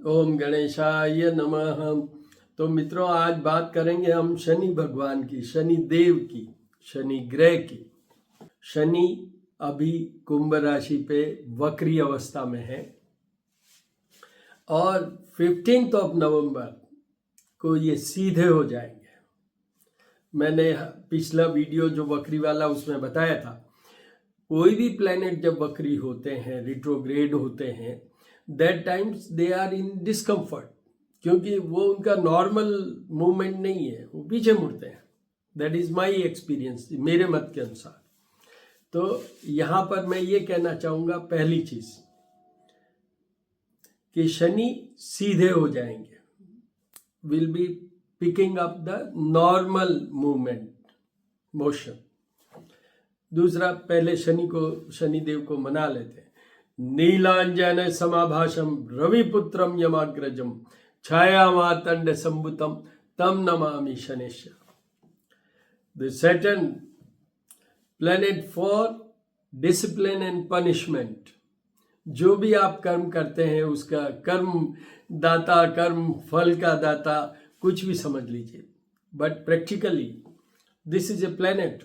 ओम गणेशाय नमः। तो मित्रों, आज बात करेंगे हम शनि भगवान की, शनि देव की, शनि ग्रह की। शनि अभी कुंभ राशि पे वक्री अवस्था में है और 15 नवंबर को ये सीधे हो जाएंगे। मैंने पिछला वीडियो जो वक्री वाला उसमें बताया था, कोई भी प्लेनेट जब वक्री होते हैं, रिट्रोग्रेड होते हैं, that times they are in discomfort, क्योंकि वो उनका नॉर्मल मूवमेंट नहीं है, वो पीछे मुड़ते हैं। दैट इज माई एक्सपीरियंस, मेरे मत के अनुसार। तो यहाँ पर मैं ये कहना चाहूँगा, पहली चीज कि शनि सीधे हो जाएंगे, will be picking up the normal movement motion. दूसरा, पहले शनिदेव को मना लेते हैं। नीलांजन समाभाषम रविपुत्रम यमाग्रजम छाया मातंड संभुतम तम Namami Shaneshwar. The Saturn planet for discipline and punishment. जो भी आप कर्म करते हैं उसका कर्म दाता, कर्म फल का दाता, कुछ भी समझ लीजिए, but practically this is a planet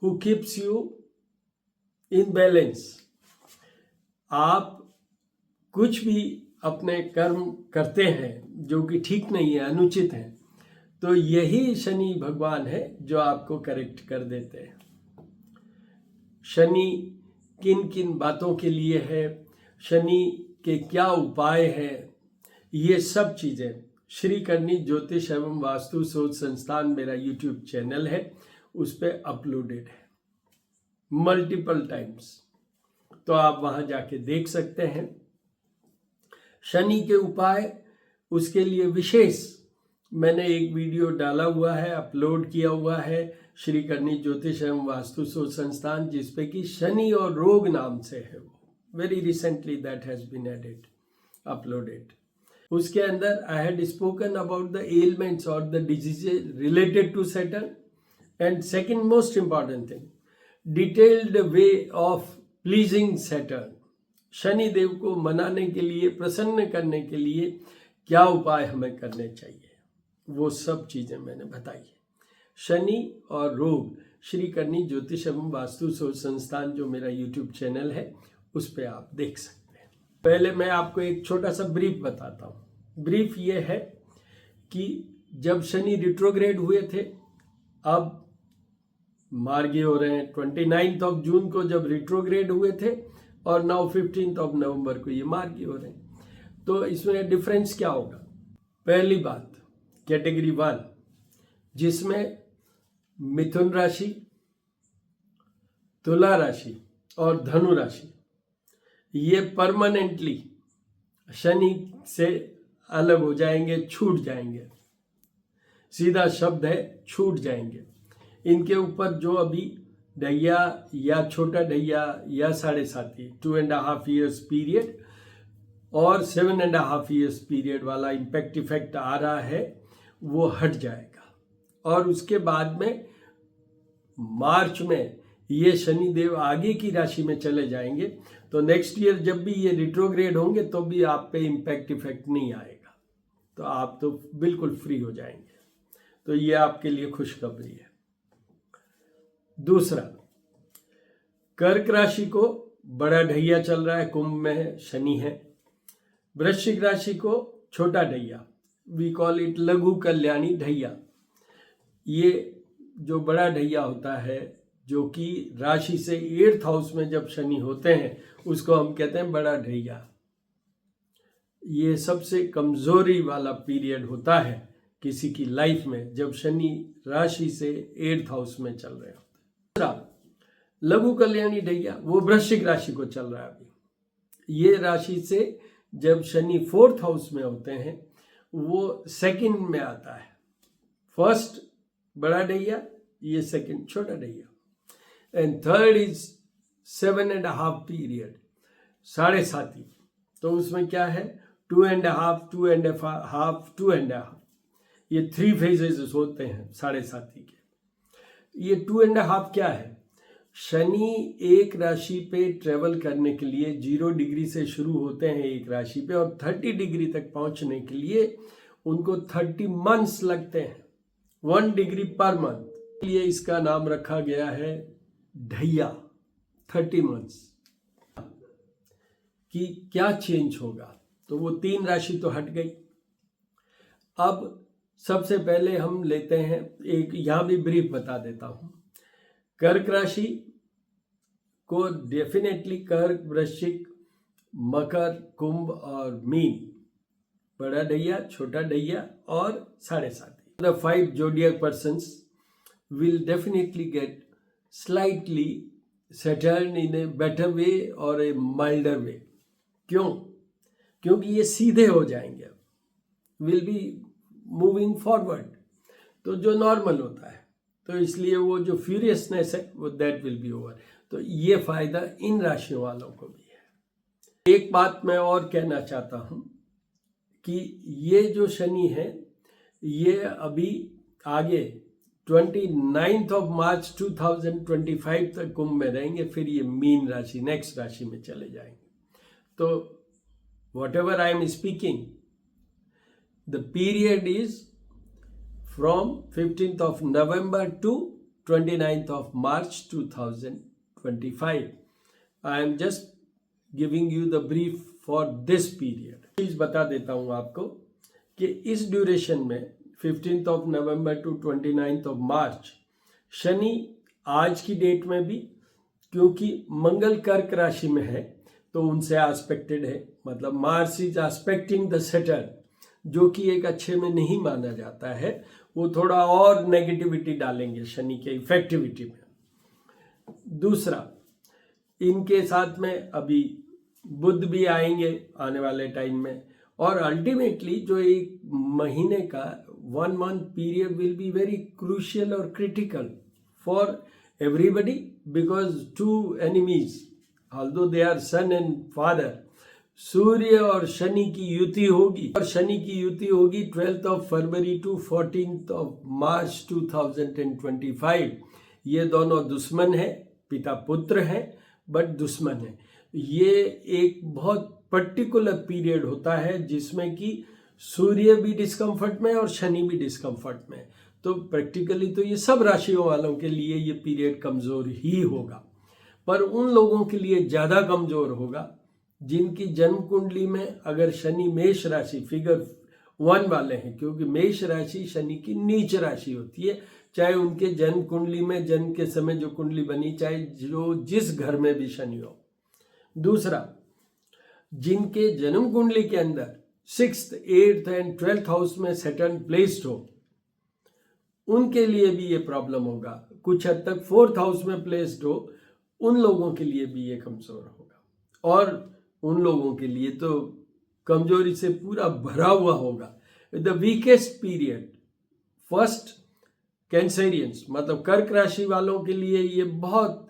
who keeps you in balance। आप कुछ भी अपने कर्म करते हैं जो कि ठीक नहीं है, अनुचित है, तो यही शनि भगवान है जो आपको करेक्ट कर देते हैं। शनि किन किन बातों के लिए है, शनि के क्या उपाय है, ये सब चीज़ें श्री करनी ज्योतिष एवं वास्तु शोध संस्थान मेरा यूट्यूब चैनल है, उस पर अपलोडेड है मल्टीपल टाइम्स, तो आप वहां जाके देख सकते हैं। शनि के उपाय, उसके लिए विशेष मैंने एक वीडियो डाला हुआ है, अपलोड किया हुआ है श्री करनी ज्योतिष एवं वास्तु शोध संस्थान, जिसपे कि शनि और रोग नाम से है। वो very recently that has been added, uploaded. उसके अंदर I had spoken about the elements और the diseases related to Saturn, and second most important thing, detailed way of pleasing Saturn. Shani Dev को मनाने के लिए, प्रसन्न करने के लिए क्या उपाय हमें करने चाहिए, वो सब चीजें मैंने बताई है। शनि और रोग, श्री करनी ज्योतिष एवं वास्तु शोध संस्थान जो मेरा यूट्यूब चैनल है, उस पर आप देख सकते हैं। पहले मैं आपको एक छोटा सा ब्रीफ बताता हूँ। ब्रीफ ये है कि जब शनि रिट्रोग्रेड हुए थे, अब मार्गी हो रहे हैं। 29 जून को जब रिट्रोग्रेड हुए थे और नाउ 15 नवंबर को ये मार्गी हो रहे हैं। तो इसमें डिफरेंस क्या होगा? पहली बात, कैटेगरी 1, जिसमें मिथुन राशि, तुला राशि और धनु राशि, ये परमानेंटली शनि से अलग हो जाएंगे, छूट जाएंगे। सीधा शब्द है, छूट जाएंगे। इनके ऊपर जो अभी ढैया या छोटा ढैया या 7.5 2.5 ईयर्स पीरियड और 7.5 ईयर्स पीरियड वाला इम्पैक्ट इफेक्ट आ रहा है, वो हट जाएगा। और उसके बाद में मार्च में ये शनि देव आगे की राशि में चले जाएंगे, तो नेक्स्ट ईयर जब भी ये रिट्रोग्रेड होंगे तो भी आप पे इम्पैक्ट इफेक्ट नहीं आएगा, तो आप तो बिल्कुल फ्री हो जाएंगे। तो ये आपके लिए खुशखबरी है। दूसरा, कर्क राशि को बड़ा ढैया चल रहा है, कुंभ में है, शनि है। वृश्चिक राशि को छोटा ढैया, वी कॉल इट लघु कल्याणी ढैया। ये जो बड़ा ढैया होता है, जो कि राशि से 8th हाउस में जब शनि होते हैं, उसको हम कहते हैं बड़ा ढैया। ये सबसे कमजोरी वाला पीरियड होता है किसी की लाइफ में, जब शनि राशि से 8th हाउस में चल रहे होते हैं। लघु कल्याणी ढैया, वो वृश्चिक राशि को चल रहा है अभी। ये राशि से जब शनि 4th हाउस में होते हैं, वो सेकंड में आता है। फर्स्ट बड़ा ढैया, ये सेकंड छोटा ढैया, एंड थर्ड इज 7.5 पीरियड, 7.5। तो उसमें क्या है, 2.5 2.5 2.5, ये 3 फेजेस होते हैं 7.5 के। ये 2.5 क्या है? शनि एक राशि पे ट्रेवल करने के लिए 0 डिग्री से शुरू होते हैं एक राशि पे और 30 डिग्री तक पहुंचने के लिए उनको 30 मंथ्स लगते हैं, 1 डिग्री पर मंथ। ये इसका नाम रखा गया है ढैया, 30 मंथ्स। कि क्या चेंज होगा, तो वो 3 राशि तो हट गई। अब सबसे पहले हम लेते हैं, एक यहाँ भी ब्रीफ बता देता हूँ। कर्क राशि को डेफिनेटली कर्क, वृश्चिक, मकर, कुंभ और मीन, बड़ा ढैया, छोटा ढैया और 7.5। The 5 zodiac persons will definitely get slightly Saturn in a better way or a milder way. क्यों? क्योंकि ये सीधे हो जाएंगे, विल बी मूविंग फॉरवर्ड, तो जो नॉर्मल होता है, तो इसलिए वो जो फ्यूरियसनेस है वो दैट विल बी ओवर। तो ये फायदा इन राशियों वालों को भी है। एक बात मैं और कहना चाहता हूँ कि ये जो शनि है ये अभी आगे 29 मार्च 2025 तक कुंभ में रहेंगे, फिर ये मीन राशि, नेक्स्ट राशि में चले जाएंगे। तो whatever I am speaking, the period is from 15th of November to 29th of March 2025. I am just giving you the brief for this period. Please बता देता हूँ आपको कि इस ड्यूरेशन में 15th of November to 29th of March Shani आज की date में भी, क्योंकि मंगल कर्क राशि में है तो उनसे एस्पेक्टेड है, मतलब Mars is expecting the Saturn, जो कि एक अच्छे में नहीं माना जाता है, वो थोड़ा और नेगेटिविटी डालेंगे शनि के इफेक्टिविटी में। दूसरा, इनके साथ में अभी बुध भी आएंगे आने वाले टाइम में, और अल्टीमेटली जो एक महीने का 1 month period will be very crucial और critical for everybody, because 2 enemies although they are son and father, Surya और शनि की युति होगी, और शनि की युति होगी 12th of February to 14th of March 2025। ये दोनों दुश्मन है, पिता पुत्र है बट दुश्मन है। ये एक बहुत पर्टिकुलर पीरियड होता है जिसमें कि सूर्य भी डिस्कम्फर्ट में और शनि भी डिस्कम्फर्ट में, तो प्रैक्टिकली तो ये सब राशियों वालों के लिए ये पीरियड कमजोर ही होगा। पर उन लोगों के लिए ज़्यादा कमज़ोर होगा जिनकी जन्म कुंडली में अगर शनि मेष राशि फिगर 1 वाले हैं, क्योंकि मेष राशि शनि की नीच राशि होती है, चाहे उनके जन्म कुंडली में जन्म के समय जो कुंडली बनी, चाहे जो जिस घर में भी शनि हो। दूसरा, जिनके जन्म कुंडली के अंदर 6th, 8th and 12th house में सैटर्न प्लेस्ड हो, उनके लिए भी ये प्रॉब्लम होगा। कुछ हद तक 4th हाउस में प्लेस्ड हो, उन लोगों के लिए भी ये कमजोर होगा, और उन लोगों के लिए तो कमजोरी से पूरा भरा हुआ होगा। द वीकेस्ट पीरियड फर्स्ट कैंसरियंस, मतलब कर्क राशि वालों के लिए ये बहुत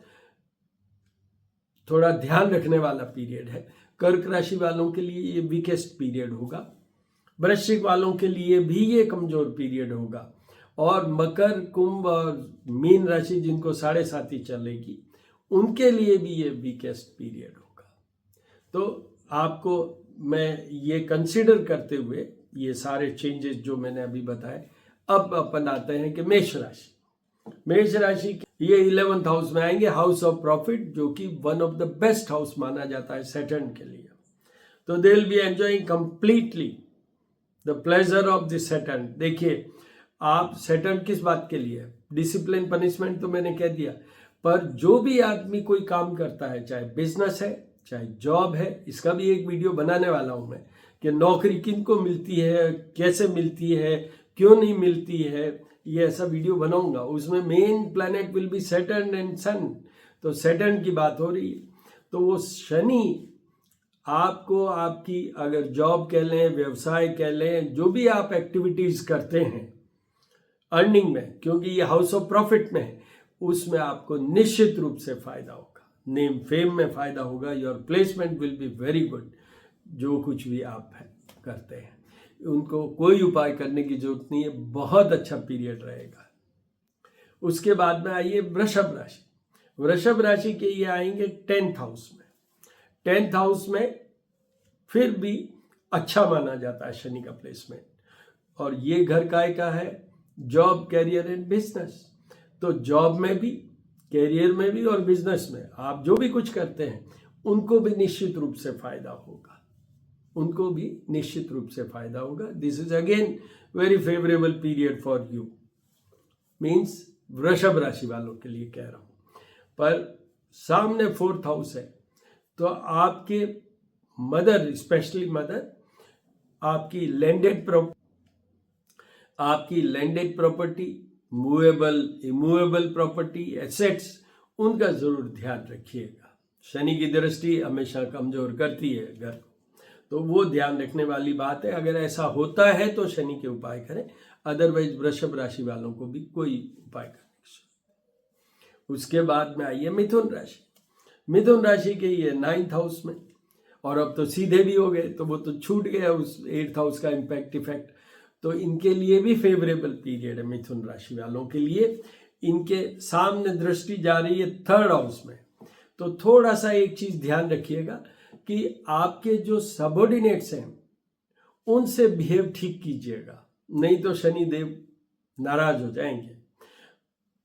थोड़ा ध्यान रखने वाला पीरियड है। कर्क राशि वालों के लिए ये वीकेस्ट पीरियड होगा, वृश्चिक वालों के लिए भी ये कमजोर पीरियड होगा, और मकर, कुंभ और मीन राशि जिनको 7.5 चलेगी उनके लिए भी ये वीकेस्ट पीरियड होगा। तो आपको मैं ये कंसिडर करते हुए ये सारे चेंजेस जो मैंने अभी बताए, अब अपन आते हैं कि मेष राशि। मेष राशि ये 11th हाउस में आएंगे, हाउस ऑफ प्रॉफिट, जो कि one of the best house माना जाता है सैटर्न के लिए। तो they will be enjoying completely the pleasure of the Saturn. देखिए, आप सैटर्न किस बात के लिए, डिसिप्लिन, पनिशमेंट तो मैंने कह दिया, पर जो भी आदमी कोई काम करता है, चाहे बिजनेस है चाहे जॉब है, इसका भी एक वीडियो बनाने वाला हूं मैं कि नौकरी किनको मिलती है, कैसे मिलती है, क्यों नहीं मिलती है, ये ऐसा वीडियो बनाऊंगा। उसमें main planet will be Saturn and sun. तो सैटर्न की बात हो रही है, तो वो शनि आपको आपकी अगर जॉब कह लें, व्यवसाय कह लें, जो भी आप एक्टिविटीज करते हैं अर्निंग में, क्योंकि ये हाउस ऑफ प्रॉफिट में है, उसमें आपको निश्चित रूप से फायदा होगा, नेम फेम में फायदा होगा, your placement will be very good. जो कुछ भी आप करते हैं उनको कोई उपाय करने की जरूरत नहीं है, बहुत अच्छा पीरियड रहेगा। उसके बाद में आइए वृषभ राशि। वृषभ राशि के ये आएंगे 10th हाउस में। 10th हाउस में फिर भी अच्छा माना जाता है शनि का प्लेसमेंट, और ये घर काय का है? Job, career and business. तो जॉब में भी, कैरियर में भी और बिजनेस में आप जो भी कुछ करते हैं उनको भी निश्चित रूप से फायदा होगा, उनको भी निश्चित रूप से फायदा होगा। This is again very favourable period for you, means वृषभ राशि वालों के लिए कह रहा हूं। पर सामने 4th हाउस है, तो आपके मदर, स्पेशली मदर, आपकी landed property, movable, immovable property, assets, उनका जरूर ध्यान रखिएगा। शनि की दृष्टि हमेशा कमजोर करती है घर को, तो वो ध्यान रखने वाली बात है। अगर ऐसा होता है तो शनि के उपाय करें, अदरवाइज वृषभ राशि वालों को भी कोई उपाय करें। उसके बाद में आइए मिथुन राशि। मिथुन राशि के ये 9th हाउस में, और अब तो सीधे भी हो गए, तो वो तो छूट गया उस 8th हाउस का इफेक्ट। तो इनके लिए भी फेवरेबल पीरियड है मिथुन राशि वालों के लिए। इनके सामने दृष्टि जा रही है 3rd हाउस में, तो थोड़ा सा एक चीज ध्यान रखिएगा कि आपके जो सबऑर्डिनेट्स हैं उनसे बिहेव ठीक कीजिएगा, नहीं तो शनि देव नाराज हो जाएंगे।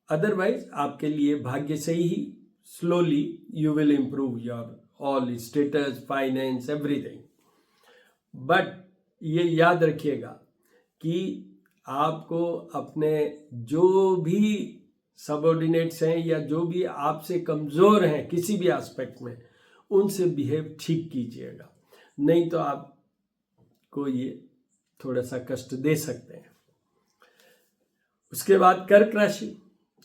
अदरवाइज आपके लिए भाग्य से ही slowly you will improve your all status, finance, everything. But ये याद रखिएगा कि आपको अपने जो भी सबऑर्डिनेट्स हैं या जो भी आपसे कमजोर हैं किसी भी एस्पेक्ट में, उनसे बिहेव ठीक कीजिएगा, नहीं तो आपको ये थोड़ा सा कष्ट दे सकते हैं। उसके बाद कर्क राशि।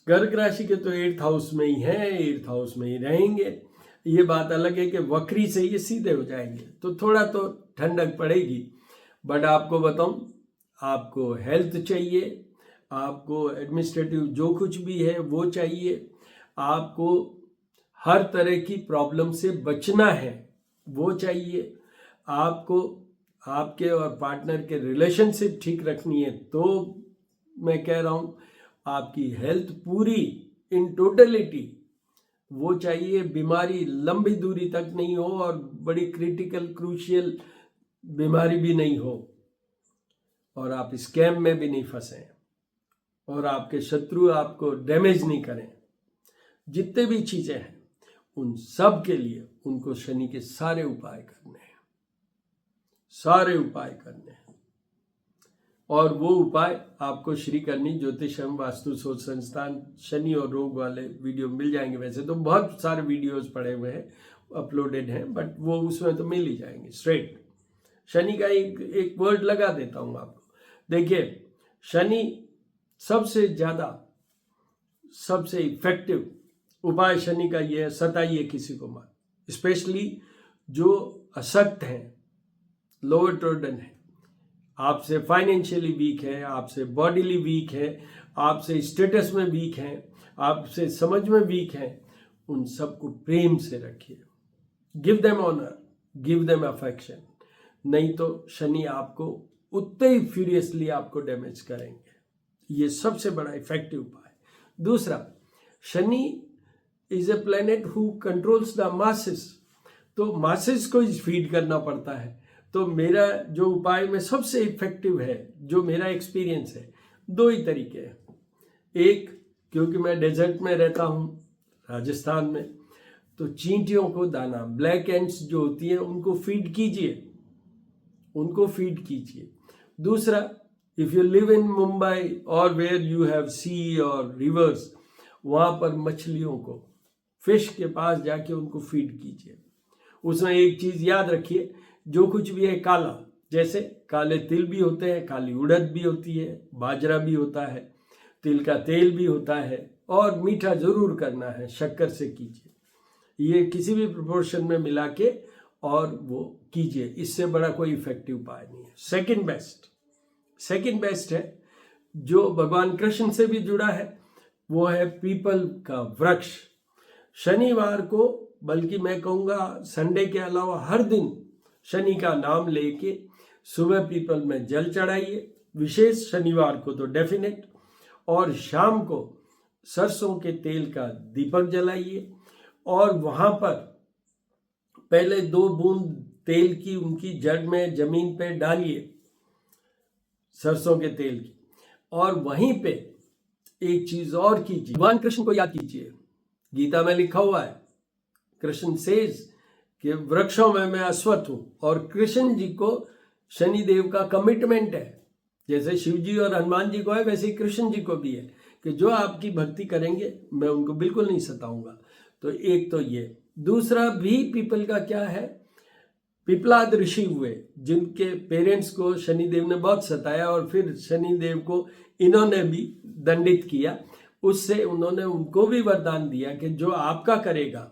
कर्क राशि के तो 8th हाउस में ही हैं, 8th हाउस में ही रहेंगे। ये बात अलग है कि वक्री से ये सीधे हो जाएंगे, तो थोड़ा तो ठंडक पड़ेगी। बट आपको बताऊं, आपको हेल्थ चाहिए, आपको एडमिनिस्ट्रेटिव जो कुछ भी है वो चाहिए, आपको हर तरह की प्रॉब्लम से बचना है वो चाहिए, आपको आपके और पार्टनर के रिलेशनशिप ठीक रखनी है। तो मैं कह रहा हूं आपकी हेल्थ पूरी इन टोटलिटी वो चाहिए, बीमारी लंबी दूरी तक नहीं हो और बड़ी क्रिटिकल क्रूशियल बीमारी भी नहीं हो, और आप स्कैम में भी नहीं फंसे, और आपके शत्रु आपको डैमेज नहीं करें। जितने भी चीजें हैं उन सब के लिए उनको शनि के सारे उपाय करने हैं, सारे उपाय करने हैं। और वो उपाय आपको श्री करनी ज्योतिष एवं वास्तु शोध संस्थान शनि और रोग वाले वीडियो मिल जाएंगे। वैसे तो बहुत सारे वीडियोस पड़े हुए हैं, अपलोडेड हैं, बट वो उसमें तो मिल ही जाएंगे स्ट्रेट। शनि का एक वर्ड लगा देता हूं आपको। देखिए, शनि सबसे ज्यादा, सबसे इफेक्टिव उपाय शनि का ये है, सताइए किसी को मत, स्पेशली जो अशक्त हैं, लोअर टर्डन है, आपसे फाइनेंशियली वीक है, आपसे बॉडीली वीक है, आपसे स्टेटस में वीक है, आपसे समझ में वीक है, उन सबको प्रेम से रखिए। Give them honour, give them affection, नहीं तो शनि आपको उतने ही फ्यूरियसली आपको डैमेज करेंगे। ये सबसे बड़ा इफेक्टिव उपाय। दूसरा, Shani is a planet who controls the masses, तो मासेस को फीड करना पड़ता है। तो मेरा जो उपाय में सबसे इफेक्टिव है, जो मेरा एक्सपीरियंस है, दो ही तरीके हैं। एक, क्योंकि मैं डेजर्ट में रहता हूँ राजस्थान में, तो चींटियों को दाना, ब्लैक एंड्स जो होती है उनको फीड कीजिए, उनको फीड कीजिए। दूसरा, if you live in Mumbai और वेयर यू हैव सी और रिवर्स, वहां पर मछलियों को, फिश के पास जाके उनको फीड कीजिए। उसमें एक चीज याद रखिए, जो कुछ भी है काला, जैसे काले तिल भी होते हैं, काली उड़द भी होती है, बाजरा भी होता है, तिल का तेल भी होता है, और मीठा जरूर करना है, शक्कर से कीजिए। ये किसी भी प्रोपोर्शन में मिला के और वो कीजिए, इससे बड़ा कोई इफेक्टिव उपाय नहीं है। सेकंड बेस्ट है जो भगवान कृष्ण से भी जुड़ा है, वो है पीपल का वृक्ष। शनिवार को, बल्कि मैं कहूँगा संडे के अलावा हर दिन शनि का नाम लेके सुबह पीपल में जल चढ़ाइए, विशेष शनिवार को तो डेफिनेट, और शाम को सरसों के तेल का दीपक जलाइए और वहां पर पहले 2 बूंद तेल की उनकी जड़ में जमीन पे डालिए, सरसों के तेल की, और वहीं पे एक चीज और कीजिए, भगवान कृष्ण को याद कीजिए। गीता में लिखा हुआ है, कृष्ण सेज कि वृक्षों में मैं अश्वत्थ हूं, और कृष्ण जी को शनिदेव का कमिटमेंट है, जैसे शिव जी और हनुमान जी को है वैसे ही कृष्ण जी को भी है कि जो आपकी भक्ति करेंगे मैं उनको बिल्कुल नहीं सताऊंगा। तो एक तो ये, दूसरा भी पीपल का क्या है, पिपलाद ऋषि हुए जिनके पेरेंट्स को शनिदेव ने बहुत सताया और फिर शनिदेव को इन्होंने भी दंडित किया, उससे उन्होंने उनको भी वरदान दिया कि जो आपका करेगा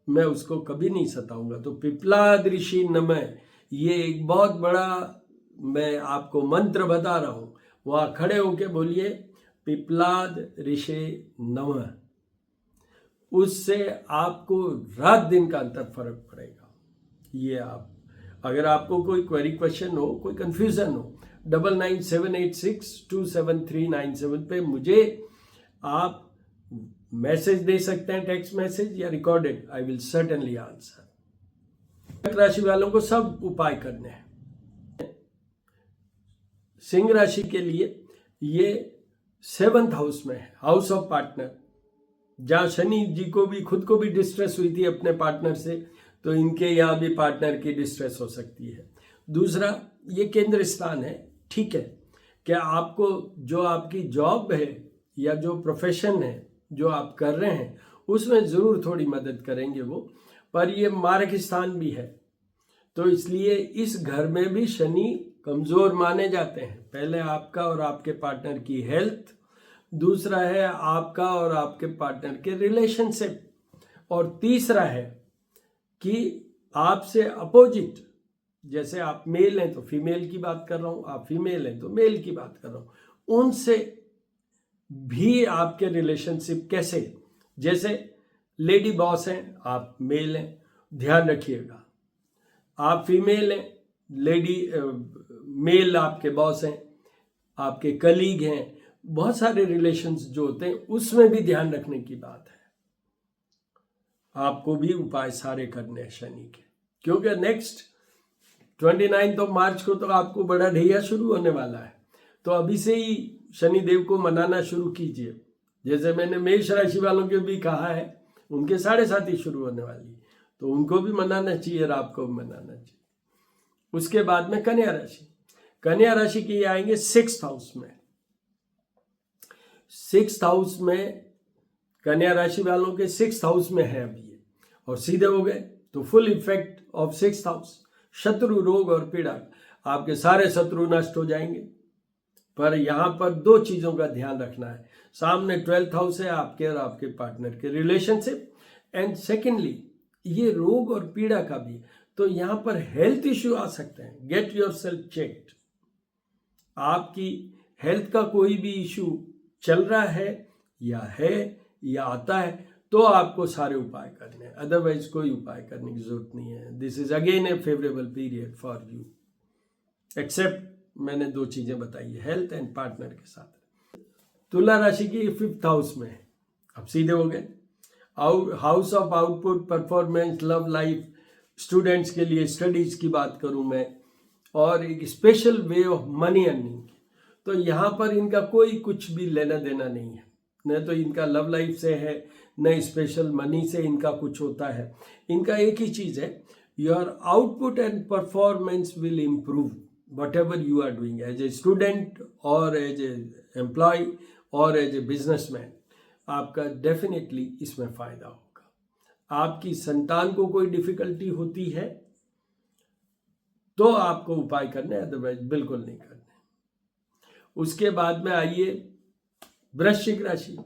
मैं उसको कभी नहीं सताऊंगा। तो पिपलाद ऋषि नमः, ये एक बहुत बड़ा मैं आपको मंत्र बता रहा हूं, वहां खड़े होके बोलिए पिपलाद ऋषि नमः, उससे आपको रात दिन का अंतर फर्क पड़ेगा। ये आप, अगर आपको कोई क्वेरी क्वेश्चन हो, कोई कंफ्यूजन हो, 9978627397 पे मुझे आप मैसेज दे सकते हैं, टेक्स्ट मैसेज या recorded, I will certainly answer. कर्क राशि वालों को सब उपाय करने हैं। सिंह राशि के लिए ये 7th हाउस में है, हाउस ऑफ पार्टनर, जहां शनि जी को भी खुद को भी डिस्ट्रेस हुई थी अपने पार्टनर से, तो इनके यहाँ भी पार्टनर की डिस्ट्रेस हो सकती है। दूसरा, ये केंद्र स्थान है, ठीक है, क्या आपको जो आपकी जॉब है या जो प्रोफेशन है जो आप कर रहे हैं उसमें जरूर थोड़ी मदद करेंगे वो, पर ये मार्ग स्थान भी है, तो इसलिए इस घर में भी शनि कमजोर माने जाते हैं। पहले आपका और आपके पार्टनर की हेल्थ, दूसरा है आपका और आपके पार्टनर के रिलेशनशिप, और तीसरा है कि आपसे अपोजिट, जैसे आप मेल हैं तो फीमेल की बात कर रहा हूं, आप फीमेल हैं तो मेल की बात कर रहा हूं, उनसे भी आपके रिलेशनशिप कैसे, जैसे लेडी बॉस हैं, आप मेल हैं, ध्यान रखिएगा, आप फीमेल हैं, लेडी मेल आपके बॉस हैं, आपके कलीग हैं, बहुत सारे रिलेशंस जो होते हैं उसमें भी ध्यान रखने की बात है। आपको भी उपाय सारे करने हैं शनि के, क्योंकि नेक्स्ट 29 मार्च को तो आपको बड़ा ढैया शुरू होने वाला है, तो अभी से ही शनि देव को मनाना शुरू कीजिए। जैसे मैंने मेष राशि वालों के भी कहा है, उनके 7.5 शुरू होने वाली, तो उनको भी मनाना चाहिए और आपको भी मनाना चाहिए। उसके बाद में कन्या राशि, कन्या राशि के आएंगे 6th हाउस में। 6th हाउस में कन्या राशि वालों के 6th हाउस में है अभी ये, और सीधे हो गए तो full effect of 6th house, शत्रु, रोग और पीड़ा, आपके सारे शत्रु नष्ट हो जाएंगे। पर यहां पर 2 चीजों का ध्यान रखना है, सामने 12th हाउस है आपके और आपके पार्टनर के रिलेशनशिप, एंड सेकेंडली ये रोग और पीड़ा का भी, तो यहां पर हेल्थ इश्यू आ सकते हैं, गेट योरसेल्फ चेक्ड। आपकी हेल्थ का कोई भी इश्यू चल रहा है या आता है तो आपको सारे उपाय करने हैं, अदरवाइज कोई उपाय करने की जरूरत नहीं है। This is again a favourable period for you, except मैंने 2 चीजें बताई है, हेल्थ एंड पार्टनर के साथ। तुला राशि की 5th हाउस में है, अब सीधे हो गए, house of output, performance, love life, students के लिए स्टडीज की बात करूं मैं, और एक special way of money earning, तो यहां पर इनका कोई कुछ भी लेना देना नहीं है, न तो इनका लव लाइफ से है न स्पेशल मनी से इनका कुछ होता है। इनका एक ही चीज है, your output and performance will improve whatever you are doing as a student और एज ए एम्प्लॉय और एज ए बिजनेसमैन, आपका डेफिनेटली इसमें फायदा होगा। आपकी संतान को कोई डिफिकल्टी होती है तो आपको उपाय करने, अदरवाइज बिल्कुल नहीं करने। उसके बाद में आइए वृश्चिक राशि।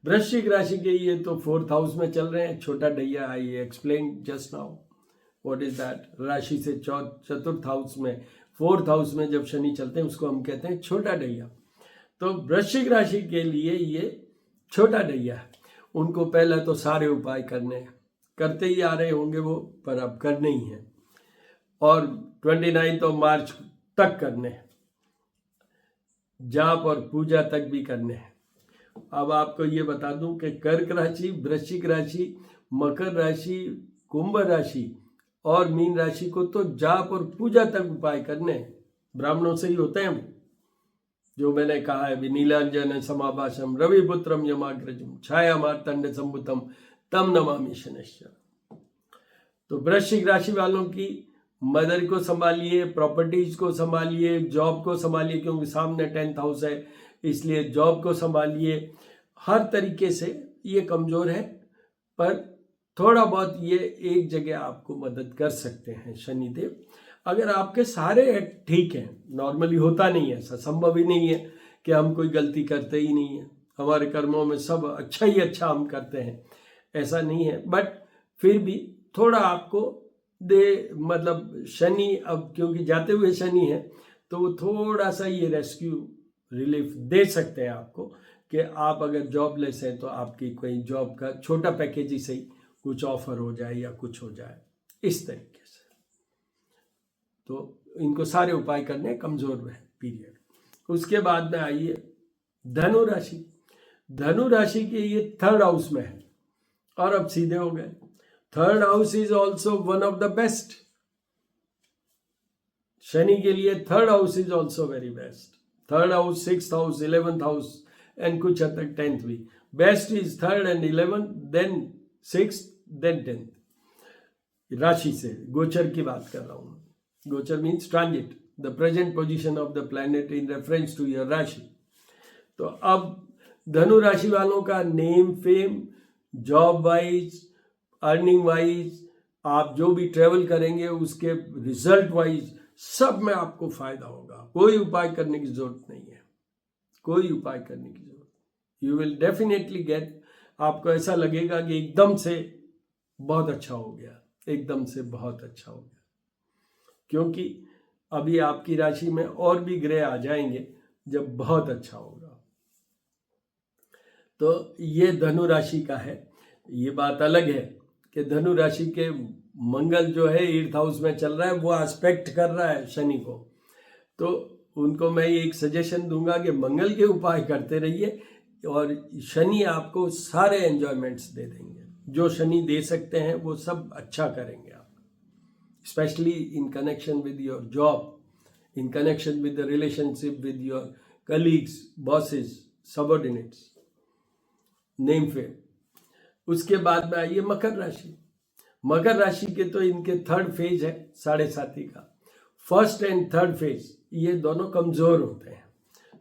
वृश्चिक राशि के ये तो 4th हाउस में चल रहे हैं, छोटा ढैया, I explain just now what is that. राशि से 4th हाउस में, 4th हाउस में जब शनि चलते हैं उसको हम कहते हैं छोटा ढैया। तो वृश्चिक राशि के लिए ये छोटा ढैया है, उनको पहले तो सारे उपाय करने हैं, करते ही आ रहे होंगे वो, पर अब करने ही है, और 29 मार्च तक करने हैं, जाप और पूजा तक भी करने हैं। अब आपको ये बता दूं कि कर्क राशि, वृश्चिक राशि, मकर राशि, कुंभ राशि और मीन राशि को तो जाप और पूजा तक उपाय करने ब्राह्मणों से ही होते हैं। जो मैंने कहा है, विनीलांजन समाभाषम रविपुत्रम यमाग्रजम छाया मार्तंड संभुतम तम नमामि शनैश्चर। तो वृश्चिक राशि वालों की मदर को संभालिए, प्रॉपर्टीज को संभालिए, जॉब को संभालिए, क्योंकि सामने 10th हाउस है, इसलिए जॉब को संभालिए। हर तरीके से ये कमजोर है, पर थोड़ा बहुत ये एक जगह आपको मदद कर सकते हैं शनिदेव। अगर आपके सारे ठीक हैं, नॉर्मली होता नहीं है, ऐसा संभव ही नहीं है कि हम कोई गलती करते ही नहीं है, हमारे कर्मों में सब अच्छा ही अच्छा हम करते हैं, ऐसा नहीं है। बट फिर भी थोड़ा आपको मतलब शनि, अब क्योंकि जाते हुए शनि है, तो वो थोड़ा सा ये रेस्क्यू रिलीफ दे सकते हैं आपको कि आप अगर जॉबलेस हैं तो आपकी कोई जॉब का छोटा पैकेज ही सही कुछ ऑफर हो जाए या कुछ हो जाए, इस तरीके से। तो इनको सारे उपाय करने कमजोर है पीरियड। उसके बाद में आइए धनु राशि। धनु राशि के ये 3rd हाउस में है, और अब सीधे हो गए। 3rd house is also one of the best. Shani के लिए 3rd house is also very best. 3rd house, 6th house, 11th house and कुछ हद तक 10th भी best is 3rd and 11th, then 6th, then 10th। राशि से गोचर की बात कर रहा हूं। गोचर means transit, the present position of the planet in reference to your rashi. तो अब धनु राशि वालों का name fame, job wise, earning wise, आप जो भी ट्रेवल करेंगे उसके रिजल्ट वाइज सब में आपको फायदा होगा। कोई उपाय करने की जरूरत नहीं है, कोई उपाय करने की जरूरत। यू विल डेफिनेटली गेट, आपको ऐसा लगेगा कि एकदम से बहुत अच्छा हो गया, एकदम से बहुत अच्छा हो गया, क्योंकि अभी आपकी राशि में और भी ग्रह आ जाएंगे जब बहुत अच्छा होगा। तो ये धनु राशि का है। ये बात अलग है कि धनु राशि के मंगल जो है 8th हाउस में चल रहा है, वो एस्पेक्ट कर रहा है शनि को। तो उनको मैं एक सजेशन दूंगा कि मंगल के उपाय करते रहिए, और शनि आपको सारे एंजॉयमेंट्स दे देंगे। जो शनि दे सकते हैं वो सब अच्छा करेंगे आप, specially in connection with your job, in connection with the relationship with your colleagues, bosses, subordinates, name fame। उसके बाद में आइए मकर राशि। मकर राशि के तो इनके 3rd फेज है 7.5 का। 1st and 3rd फेज ये दोनों कमजोर होते हैं।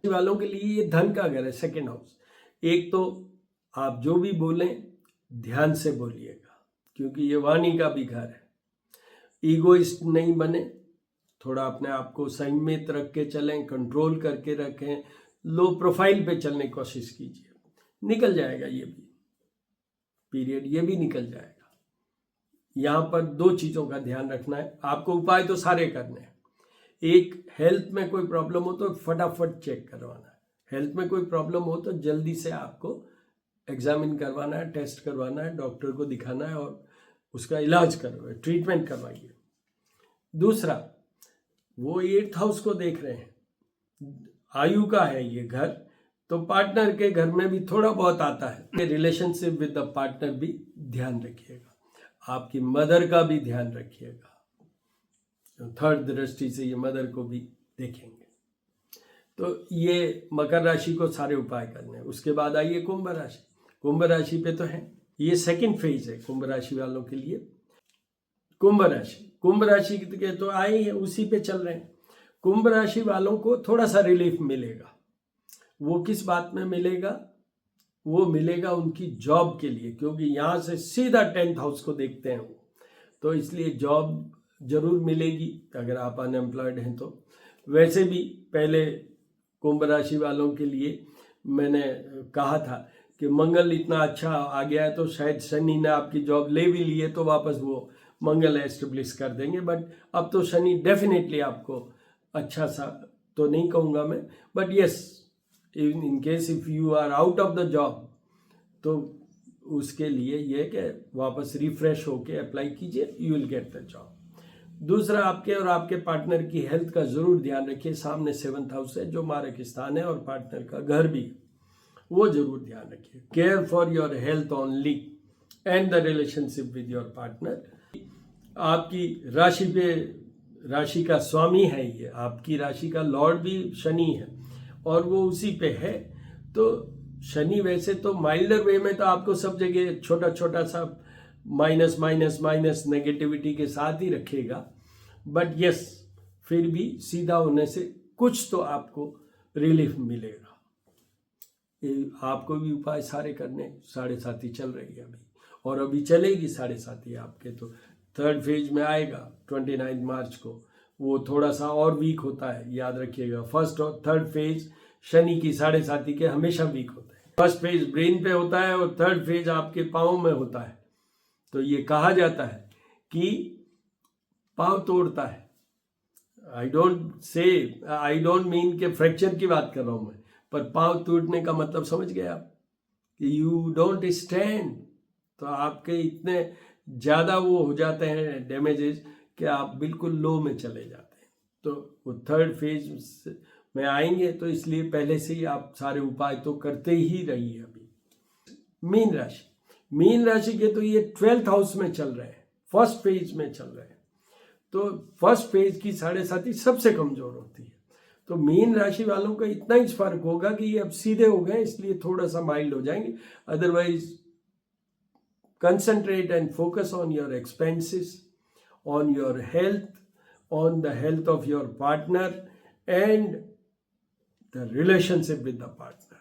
वालों के लिए ये धन का घर है, 2nd हाउस। एक तो आप जो भी बोलें ध्यान से बोलिएगा, क्योंकि ये वाणी का भी घर है। ईगोइस्ट नहीं बने, थोड़ा अपने आप को संयमित रख के चलें, कंट्रोल करके रखें, लो प्रोफाइल पे चलने की कोशिश कीजिए। निकल जाएगा ये भी पीरियड, ये भी निकल जाएगा। यहाँ पर 2 चीज़ों का ध्यान रखना है आपको। उपाय तो सारे करने हैं। एक, हेल्थ में कोई प्रॉब्लम हो तो फटाफट चेक करवाना है। हेल्थ में कोई प्रॉब्लम हो तो जल्दी से आपको एग्जामिन करवाना है, टेस्ट करवाना है, डॉक्टर को दिखाना है और उसका इलाज करवाइए, ट्रीटमेंट करवाइए। दूसरा, वो 8th हाउस को देख रहे हैं, आयु का है ये घर, तो पार्टनर के घर में भी थोड़ा बहुत आता है। रिलेशनशिप विद द पार्टनर भी ध्यान रखिएगा, आपकी मदर का भी ध्यान रखिएगा। 3rd दृष्टि से ये मदर को भी देखेंगे। तो ये मकर राशि को सारे उपाय करने हैं। उसके बाद आइए कुंभ राशि। कुंभ राशि पे तो है, ये 2nd फेज है कुंभ राशि वालों के लिए। कुंभ राशि के तो आए हैं, उसी पे चल रहे हैं। कुंभ राशि वालों को थोड़ा सा रिलीफ मिलेगा। वो किस बात में मिलेगा? वो मिलेगा उनकी जॉब के लिए, क्योंकि यहाँ से सीधा 10th हाउस को देखते हैं वो, तो इसलिए जॉब जरूर मिलेगी अगर आप अनएम्प्लॉयड हैं तो। वैसे भी पहले कुंभ राशि वालों के लिए मैंने कहा था कि मंगल इतना अच्छा आ गया है तो शायद शनि ने आपकी जॉब ले भी ली है तो वापस वो मंगल एस्टेब्लिश कर देंगे। बट अब तो शनि डेफिनेटली आपको अच्छा सा तो नहीं कहूँगा मैं, but yes, in case if you are out of the job तो उसके लिए ये कि वापस रिफ्रेश होके अप्लाई कीजिए, you will get the job. दूसरा, आपके और आपके पार्टनर की हेल्थ का जरूर ध्यान रखिए। सामने 7th हाउस है जो मारक स्थान है और पार्टनर का घर भी। वो जरूर ध्यान रखिए। Care for your health only and the relationship with your partner. आपकी राशि पे, राशि का स्वामी है ये, आपकी राशि का लॉर्ड भी शनि है और वो उसी पे है। तो शनि वैसे तो माइल्डर वे में तो आपको सब जगह छोटा छोटा सा माइनस माइनस माइनस नेगेटिविटी के साथ ही रखेगा, बट यस फिर भी सीधा होने से कुछ तो आपको रिलीफ मिलेगा। आपको भी उपाय सारे करने, 7.5 चल रही है अभी और अभी चलेगी 7.5 आपके, तो 3rd फेज में आएगा 29 मार्च को। वो थोड़ा सा और वीक होता है, याद रखिएगा। 1st और 3rd फेज शनि की 7.5 के हमेशा वीक होते हैं। 1st फेज ब्रेन पे होता है और 3rd फेज आपके पाँव में होता है। तो ये कहा जाता है कि पाँव तोड़ता है। आई डोंट मीन के फ्रैक्चर की बात कर रहा हूं मैं, पर पाँव टूटने का मतलब समझ गए आप कि यू डोंट स्टैंड। तो आपके इतने ज़्यादा वो हो जाते हैं डैमेजेस कि आप बिल्कुल लो में चले जाते हैं। तो वो 3rd फेज में आएंगे, तो इसलिए पहले से ही आप सारे उपाय तो करते ही रहिए। अभी मीन राशि के तो ये 12th हाउस में चल रहे हैं, 1st फेज में चल रहे हैं। तो 1st फेज की 7.5 सबसे कमजोर होती है। तो मीन राशि वालों का इतना ही फर्क होगा कि ये अब सीधे हो गए, इसलिए थोड़ा सा माइल्ड हो जाएंगे। Otherwise concentrate and focus on your expenses, on your health, on the health of your partner and the relationship with the partner.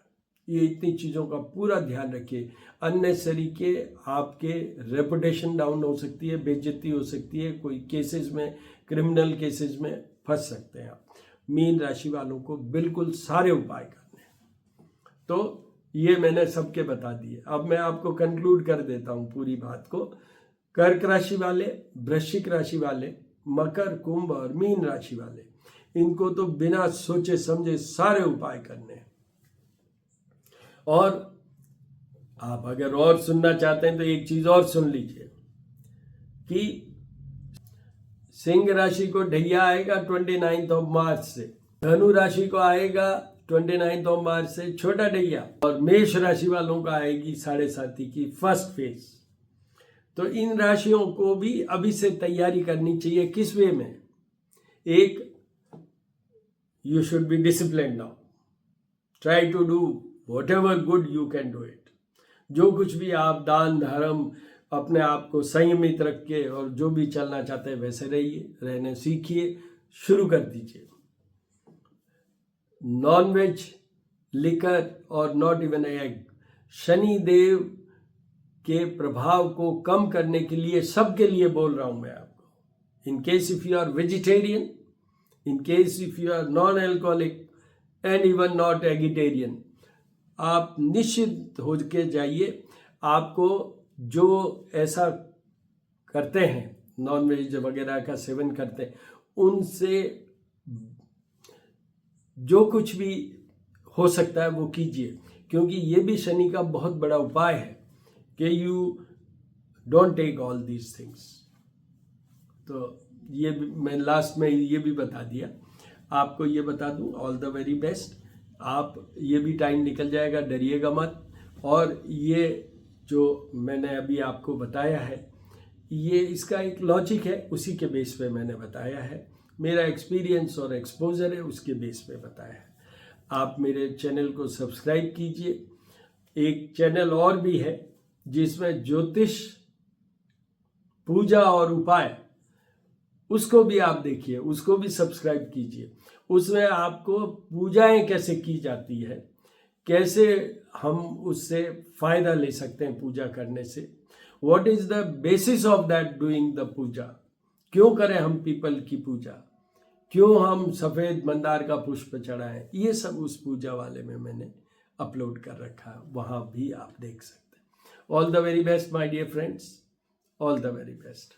ये इतनी चीज़ों का पूरा ध्यान रखिए। अननेसेसरी के आपके रेपुटेशन डाउन हो सकती है, बेइज्जती हो सकती है, कोई केसेस में, क्रिमिनल केसेस में फंस सकते हैं आप। मीन राशि वालों को बिल्कुल सारे उपाय करने हैं। तो ये मैंने सबके बता दिए। अब मैं आपको कंक्लूड कर देता हूँ पूरी बात को। कर्क राशि वाले, वृश्चिक राशि वाले, मकर, कुंभ और मीन राशि वाले, इनको तो बिना सोचे समझे सारे उपाय करने हैं। और आप अगर और सुनना चाहते हैं तो एक चीज और सुन लीजिए कि सिंह राशि को ढैया आएगा 29 मार्च से, धनु राशि को आएगा 29 मार्च से छोटा ढैया, और मेष राशि वालों का आएगी 7.5 की 1st फेज। तो इन राशियों को भी अभी से तैयारी करनी चाहिए। किस वे में? एक, you should be discipline now, try to do whatever good you can do it. जो कुछ भी आप दान धर्म, अपने आप को संयमित रख के और जो भी चलना चाहते हैं वैसे रहिए, रहने सीखिए, शुरू कर दीजिए। नॉनवेज, लिकर और not even egg, Shani Dev के प्रभाव को कम करने के लिए सबके लिए बोल रहा हूं मैं आपको। In case if you are vegetarian, in case if you are non alcoholic and even not eggetarian, आप निश्चित हो के जाइए। आपको जो ऐसा करते हैं, नॉनवेज वगैरह का सेवन करते हैं, उनसे जो कुछ भी हो सकता है वो कीजिए, क्योंकि ये भी शनि का बहुत बड़ा उपाय है कि you don't take all these things. तो ये भी मैं लास्ट में ये भी बता दिया। आपको ये बता दूं, ऑल द वेरी बेस्ट। आप ये भी टाइम निकल जाएगा, डरिएगा मत। और ये जो मैंने अभी आपको बताया है, ये इसका एक लॉजिक है, उसी के बेस पे मैंने बताया है। मेरा एक्सपीरियंस और एक्सपोजर है, उसके बेस पे बताया है। आप मेरे चैनल को सब्सक्राइब कीजिए। एक चैनल और भी है जिसमें ज्योतिष, पूजा और उपाय, उसको भी आप देखिए, उसको भी सब्सक्राइब कीजिए। उसमें आपको पूजाएं कैसे की जाती है, कैसे हम उससे फायदा ले सकते हैं पूजा करने से, what is the basis of that doing the puja, क्यों करें हम पीपल की पूजा, क्यों हम सफेद मंदार का पुष्प चढ़ाएं, ये सब उस पूजा वाले में मैंने अपलोड कर रखा है, वहां भी आप देख सकते हैं। All the very best my dear friends, all the very best.